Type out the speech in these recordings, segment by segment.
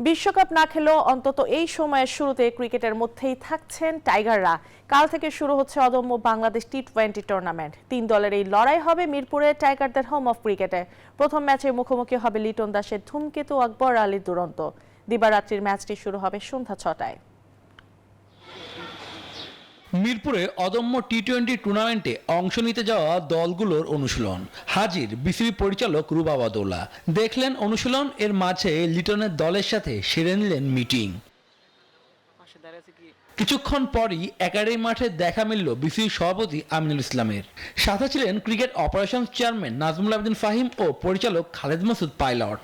বিশ্বকাপ না খেলেও অন্তত এই সময়ের শুরুতে ক্রিকেটের মধ্যেই থাকছেন টাইগাররা। কাল থেকে শুরু হচ্ছে অদম্য বাংলাদেশ টি-20 টুর্নামেন্ট। 3 দলের এই লড়াই হবে মিরপুরে টাইগারদের হোম অফ ক্রিকেটে। প্রথম ম্যাচে মুখোমুখি হবে লিটন দাসের ধুমকেতু আকবর আলীর দুরন্ত। দিবারাত্রির ম্যাচটি শুরু হবে সন্ধ্যা 6টায়। মিরপুরে অদম্য টি-20 টুর্নামেন্টে অংশ নিতে যাওয়া দলগুলোর অনুশীলন। হাজির বিসিবি পরিচালক রুবাব আদৌলা। দেখলেন অনুশীলন, এর মাঝে লিটনের দলের সাথে সেরে নিলেন মিটিং। কিছুক্ষণ পরই একাডেমি মাঠে দেখা মিলল বিসিবি সভাপতি আমিনুল ইসলামের। সাথে ছিলেন cricket operations chairman Nazmul Abedin Fahim ও পরিচালক খালেদ মাসুদ পাইলট।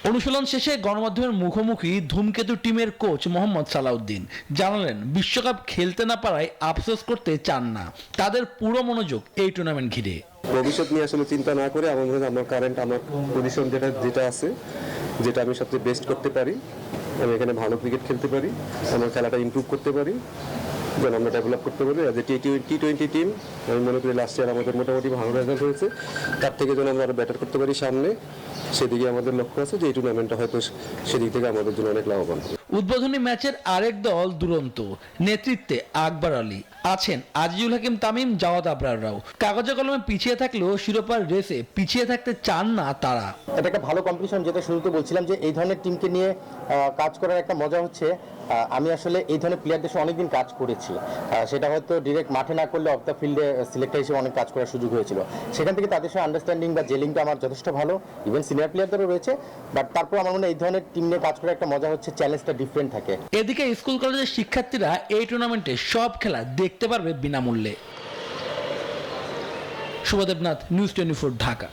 অনুশীলন শেষে গণমাধ্যমের মুখোমুখি ধুমকেতু টিমের কোচ মোহাম্মদ সালাউদ্দিন জানালেন, বিশ্বকাপ খেলতে না পারায় আফসোস করতে চান না। তাদের পুরো মনোযোগ এই টুর্নামেন্ট ঘিরে। ভবিষ্যৎ নিয়ে আসলে চিন্তা না করে আমার কারেন্ট আমার পজিশন যেটা আছে, যেটা আমি সবচেয়ে বেস্ট করতে পারি, আমি এখানে ভালো ক্রিকেট খেলতে পারি, আমার খেলাটা ইমপ্রুভ করতে পারি, যেন আমরা ডেভেলপ করতে পারি। অ্যাজ এ টি-20 টিম আমি মনে করি লাস্ট ইয়ার আমাদের মোটামুটি ভালো রেজাল্ট হয়েছে। তার থেকে যেন আমরা আরো বেটার করতে পারি সামনে, সেদিকে আমাদের লক্ষ্য আছে যে এই টুর্নামেন্টটা হয়তো সেদিক থেকে আমাদের জন্য অনেক লাভবান। উদ্বোধনী ম্যাচের আরেক দল দুরন্ত, নেতৃত্বে আকবর আলী, আছেন আজিজুল হাকিম তামিম, জাওয়াদ আবরাররাও। কাগজে কলমে পিছিয়ে থাকলেও শিরোপার রেসে পিছিয়ে থাকতে চান না তারা। এটা একটা ভালো কম্পিটিশন, যেটা শুরুতে বলছিলাম যে এই ধরনের টিমকে নিয়ে কাজ করার একটা মজা হচ্ছে। আমি আসলে এই ধরনের প্লেয়ারদের সাথে অনেকদিন কাজ করেছি, সেটা হয়তো ডিরেক্ট মাঠে না করলে অফ দ্য ফিল্ডে সিলেক্টর হিসেবে অনেক কাজ করার সুযোগ হয়েছিল। সেখান থেকে তাদের সাথে আন্ডারস্ট্যান্ডিং বা জেলিংটা আমার যথেষ্ট ভালো, ইভেন সিনিয়র প্লেয়ারদেরও রয়েছে। বাট তারপর আমার মনে হয় এই ধরনের টিম নিয়ে কাজ করার একটা মজা হচ্ছে, চ্যালেঞ্জটা ডিফারেন্ট থাকে। এদিকে স্কুল কলেজের শিক্ষার্থীরা এই টুর্নামেন্টে সব খেলা দেখতে পারবে বিনামূল্যে। শুভদেবনাথ, নিউজ 24, ঢাকা।